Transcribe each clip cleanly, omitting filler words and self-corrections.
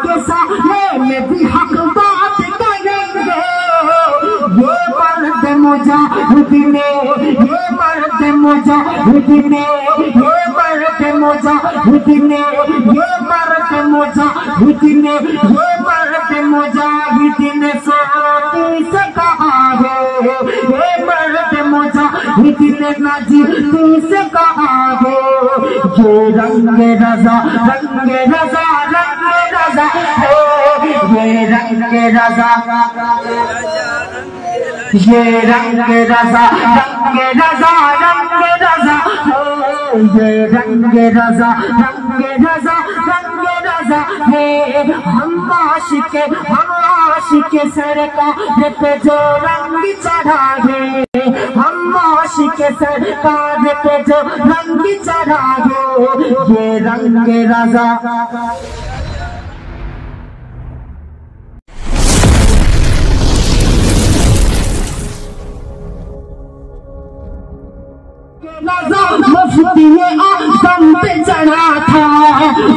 کے سامنے میں بھی حق بات کریں گے. یہ مرد مجاہد نے یہ مرد مجاہد نے یہ مرد مجاہد نے یہ مرد مجاہد نے یہ مرد مجاہد نے سوتی سے کہا ہے. یہ مرد مجاہد نے نجیتی سے کہا ہے. یہ رنگ رضا رنگ رضا رنگ رضا ہے. یہ رنگ رضا یہ رنگ رضا رنگ رضا رنگ رضا ہے. یہ رنگ رضا رنگ رضا رنگ رضا ہے. ہم عاشق سرکار پہ جو رنگ چڑھائے ہم عاشق سرکار پہ جو رنگ چڑھائے. یہ رنگ رضا مفتی اعظم پہ چڑھا تھا.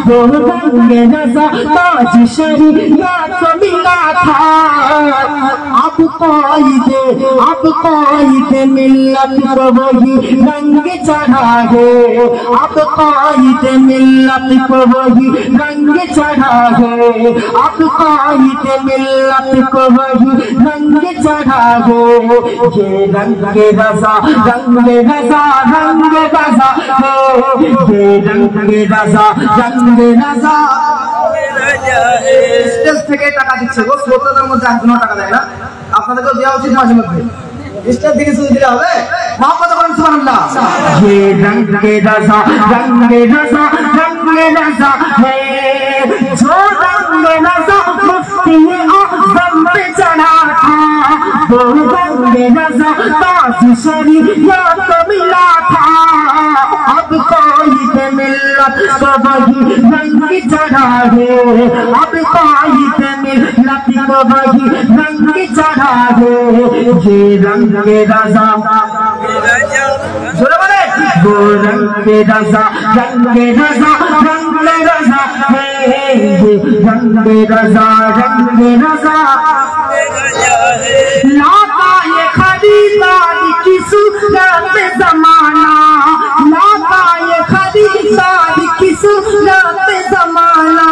وہ رنگ رضا تاج شریعت کو ملا تھا. اب قائد ملت کو وہی رنگ چڑھا ہے. اب قائد ملت کو وہی رنگ چڑھا ہے. اب قائد ملت کو وہی رنگ چڑھا ہے. یہ رنگ رضا رنگ رضا رنگ رضا ہے. یہ رنگ رضا رنگ رضا stage থেকে টাকা দিচ্ছে গো. শ্রোতাদের মধ্যে একজনও টাকা দেয় না. আপনাদেরকেও দেওয়া উচিত মাঝে মধ্যে. স্টেজ থেকে শুধু দিলে হবে. মহব্বত করেন সুবহানাল্লাহ. ये रंग रज़ा रंग रज़ा रंग रज़ा है. जो रंग रज़ा मुफ्ती आज़म पे चढ़ा था वो रंग रज़ा ताज शरीयत को मिला था. अब قائد ملت کو وہی رنگ چڑھا ہے. اب قائد ملت کو وہی رنگ چڑھا ہے. یہ رنگ رضا وہ رنگ رضا رنگ رضا رنگ رضا ہے. یہ رنگ رضا رنگ رضا لاتا یہ خریدار کی صورت زمانہ. لاتا یہ خریدار کی صورت زمانہ.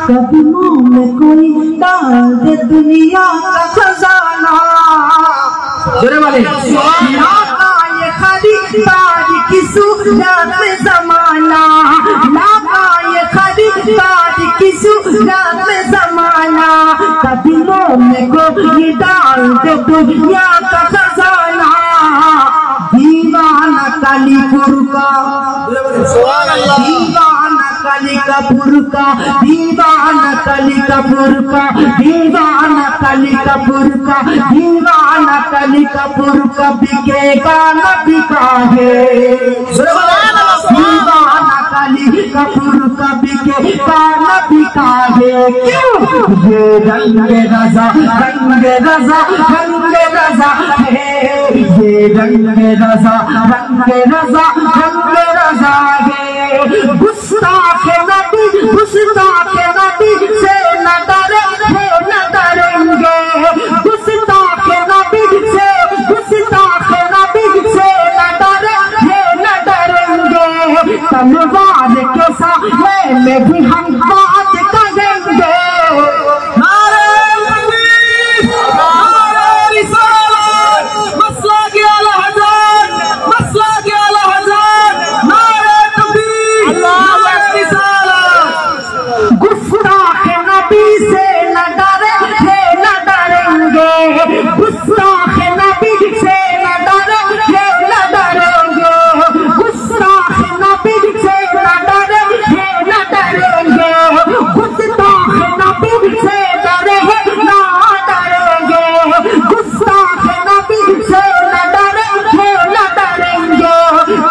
قدموں میں کوئی ڈال دے دنیا کا خزانہ. لاتا یہ خریدار کی صورت زمانہ. لاتا یہ خریدار کی صورت زمانہ. قدموں میں کوئی ڈال دے دنیا کا خزانہ. دیوانہ کلی پور کا دیوانہ کلی کپور کا دیوانہ کلی کپور کا دیوانہ کلی کپور کا دیوانہ کلی کپور کا بکے گا نہ بکا ہے. دیوانہ کلی کپور کا بکے گا نہ بکا ہے. کیوں؟ یہ رنگ رضا رنگ رضا رنگ رضا ہے. یہ رنگ رضا رنگ رضا رنگ رضا ہے. گستاخ نبی سے نہ ڈرے نہ ڈریں گے. گستاخ نبی سے نہ ڈرے نہ ڈریں گے. تلوار کے سامنے میں بھی ہم بات کریں گے. گستاخ نبی سے نہ ڈرے نہ ڈریں گے. گستاخ نبی سے نہ ڈرے نہ ڈریں گے. گستاخ نبی سے نہ ڈرے نہ ڈریں گے. گستاخ نبی سے ڈرے نہ ڈریں گے. گستاخ نبی سے نہ ڈرے نہ ڈریں گے.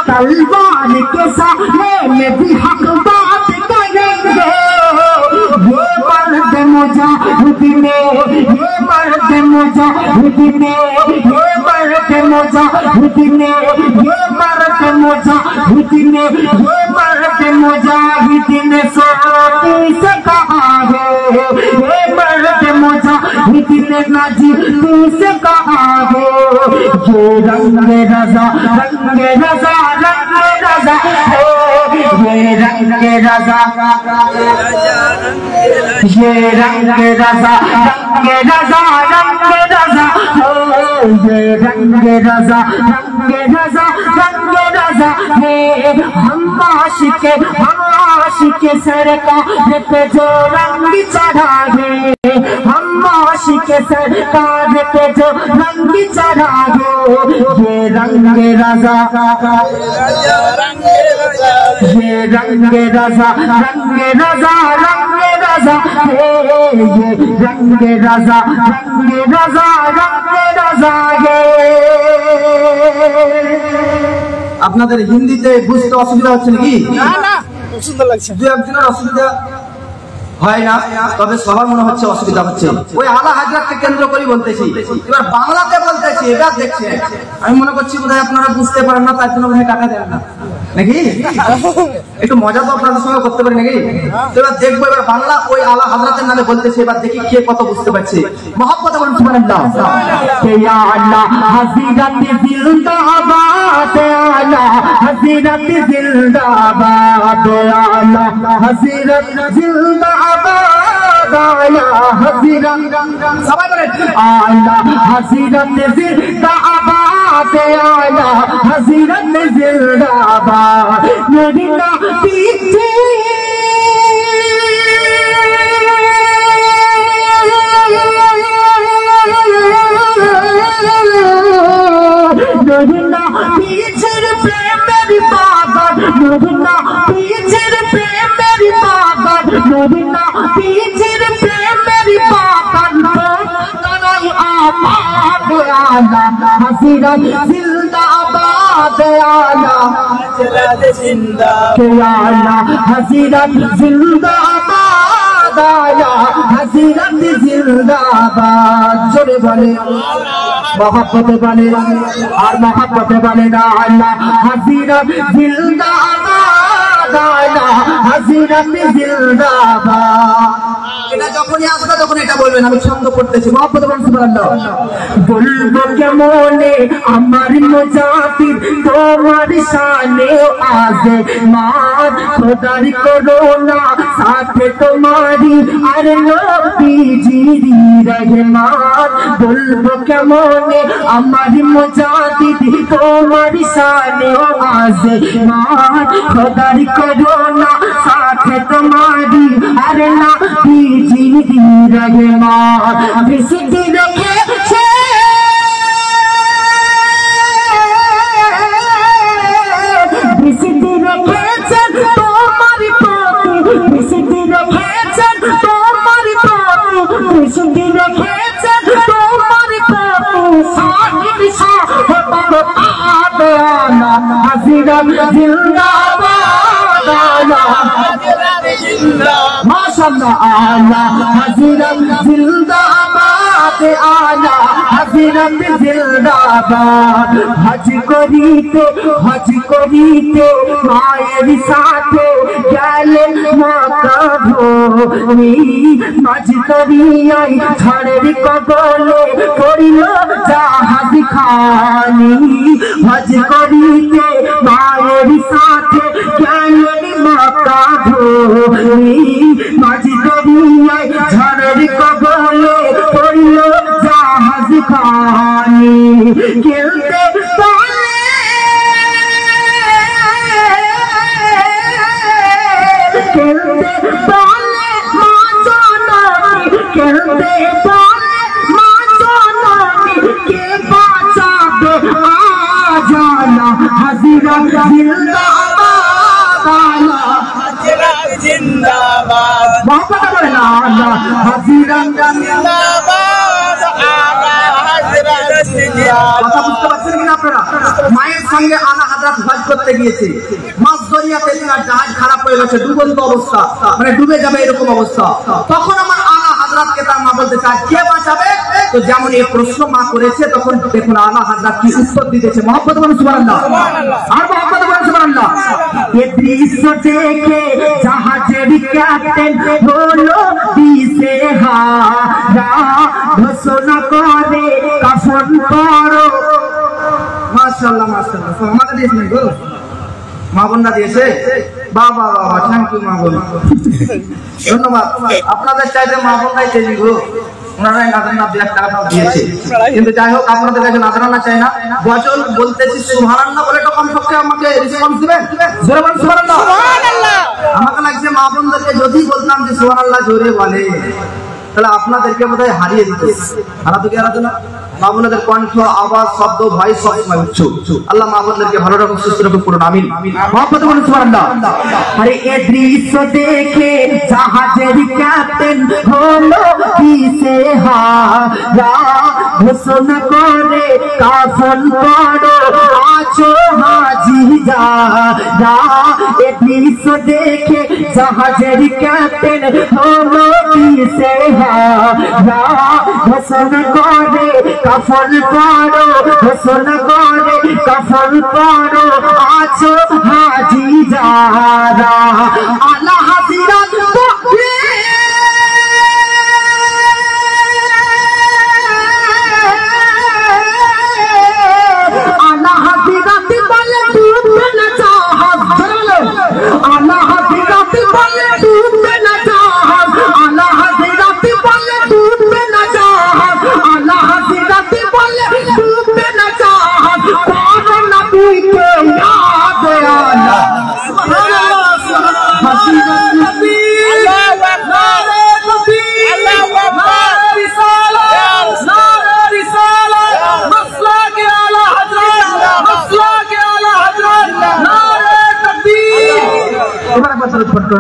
تلوار کے سامنے میں بھی حق بات کریں گے. یہ مرد مجاہد نے یہ مرد مجاہد نے یہ مرد مجاہد نے یہ مرد مجاہد نے یہ مرد مجاہد نے سوتی سے کہا ہے. दिल नाजी तुमसे कहा हो ये रंग रजा रंग रजा रंग रजा हो ये रंग रजा ये रंग रजा रंग रजा रंग रजा हो ये रंग रजा रंग रजा रंग रजा है हम आशिके सरकार पे जो रंग चढ़ा है हम आशिके सरकार पे जो रंग चढ़ा है ये रंग रजा ये रंग रजा रंग रजा रंग रजा है ये रंग रजा रंग रजा रंग रजा है। আপনাদের হিন্দিতে বুঝতে অসুবিধা হচ্ছে নাকি? না না সুন্দর লাগছে। দুই একজনের অসুবিধা হয় না, তবে সবার মনে হচ্ছে অসুবিধা হচ্ছে। ওই আলা হাজরাতকে কেন্দ্র করে বলতেছি, এবার বাংলাতে বলতেছি। এবার দেখছেন আমি মনে করছি বোধহয় আপনারা বুঝতে পারেন না, তার জন্য বোধহয় টাকা দেন না নাকি? একটু মজা তো আপনাদের সঙ্গে করতে পারি নাকি? এবার দেখবো এবার বাংলা ওই আলা হাজরাতের নামে বলতেছে, এবার দেখি কে কত বুঝতে পারছে। মহব্বত বলুন সুবহানাল্লাহ। या अल्लाह हज़रत जिंदाबाद आला हज़रत जिंदाबाद आला हज़रत जिंदाबाद आला हज़रत সবাই বলেন आला हज़रत जिंदाबाद आला हज़रत जिंदाबाद नबीना पीछे नबीना पीछे प्रेम मेरी पागल नबीना पीछे प्रेम मेरी पागल नबीना पीछे प्रेम मेरी पागल तनाई आबाद आला हज़रत जिंदाबाद आला हज़रत जिंदाबाद आला हज़रत जिंदाबाद जोरे बोले मोहब्बत बने और मोहब्बत बने ना अल्लाह हज़रत जिंदाबाद आला हज़रत जिंदाबाद। এটা যখনই আসবে তখন এটা বলবেন, আমি ছন্দ করতেছি। মহব্বত বলুন সুবহানাল্লাহ। বলবো কেমনে আমার মুজাহিদ তোমার শানে আজে মার খোদার করোনা সাথে তোমারি আর নবীজিরি রহমান। বলবো কেমনে আমার মুজাহিদ তোমার শানে আজে মার খোদার করোনা সাথে তোমারি আর নবীজিরি রহমান। বিশুদ্ধি রেখেছে বিশুদ্ধি রেখেছেন তোমার প্রতি বিশুদ্ধি রেখেছেন তোমার প্রতি বিশুদ্ধি রেখেছেন তোমার প্রতি সাহিব সাহেব আলা হযরত জিন্দাবাদ আলা माशाअल्लाह आला हज़रत जिंदाबाद आला हज़रत जिंदाबाद। हज करीते मायर साथे गेलेन माका भोरी माझ दरियाय ঝড়ের কবলে পড়িল জাহাজ খানি। হজ করিতে মায়ের সাথে গেলেন মাকা ভোরি মাঝ দরিয়ায় ঝড়ের কবলে পড়িল জাহাজ খানি। খেলতে পারে খেলতে পারে মা জননী খেলতে পারে মা জননী কে বাঁচাবে আজানা হযরত জিন্দাবাদ আলা জিন্দাবাদ। मोहब्बत बोले ना अल्लाह हज़रत জিন্দাবাদ আলা হযরত জিন্দাবাদ। কথা বুঝতে পারছেন কিনা আপনারা? মায়ের সঙ্গে আলা হযরত হজ করতে গিয়েছে, মাছ দরিয়াতে তার জাহাজ খারাপ হয়ে গেছে, ডুবন্ত অবস্থা, মানে ডুবে যাবে এরকম অবস্থা। তখন আমার আলা হযরতকে তার মা বলতে চায় কে বাঁচাবে? তো যেমন এই প্রশ্ন মা করেছে, তখন দেখুন আলা হযরত কি উত্তর দিতেছে। মহব্বত বলুন সুবহানাল্লাহ। আর মহব্বত বলুন সুবহানাল্লাহ। ये दृश्य देखे জাহাজের ক্যাপ্টেন হলো দিশে হারা ঘোষণা করে কাফন করো। মাশাআল্লাহ মাশাআল্লাহ, আমাকে দিয়েছেন গো, মা বোনরা দিয়েছে, বাহ বাহ বাহ, থ্যাংক ইউ মা বোন, ধন্যবাদ। আপনাদের চাইতে মা বোনরাই চেয়ে গো, ওনারাই নাজরানা 2 লাখ টাকা দিয়েছে। কিন্তু যাই হোক, আপনাদের কাছে নাজরানা চাই না, গজল বলতেছি সুবহানাল্লাহ বলে তো কমপক্ষে আমাকে রেসপন্স দিবেন। জোরে বলুন সুবহানাল্লাহ। আমাকে লাগছে মা বোনদেরকে যদি বলতাম যে সুবহানাল্লাহ জোরে বলে, তাহলে আপনাদেরকে বোধহয় হারিয়ে দিত। হারাতো কি হারাতো না? মা বোনদের কণ্ঠ, আওয়াজ, শব্দ, ভয় সব সময় উচ্চ। আল্লাহ মা বোনদেরকে ভালো রাখুন, সুস্থ রাখুন, করুন, আমিন। মোহাম্মদ বলুন সুবহানাল্লাহ। আরে এ দৃশ্য দেখে জাহাজের ক্যাপ্টেন হলো দিশে হারা ঘোষণা করে কাফন করো আছো হাজি যারা। এ দৃশ্য দেখে জাহাজের ক্যাপ্টেন হলো দিশে হারা ঘোষণা করে কাফন করো, ঘোষণা করে কাফন করো আছো হাজি যারা। আলা হাজিরা আলা হাজিরাতে বলে ডুববে না জাহাজ, আলা হাজিরাতে বলে ডুববে না জাহাজ, আলা হাজিরাতে বলে ডুববে না জাহাজ, আলা হাজিরাতে বলে ডুববে না জাহাজ। করো নবীকে ইয়াদ আলা সুবহানাল্লাহ সুবহানাল্লাহ নবী আল্লাহু আকবার নবী আল্লাহু আকবার রিসালাত নারে রিসালাত মাসলাক আলা হযরত মাসলাক আলা হযরত নারে তাকবীর। এবার একবার সালাত পড়তে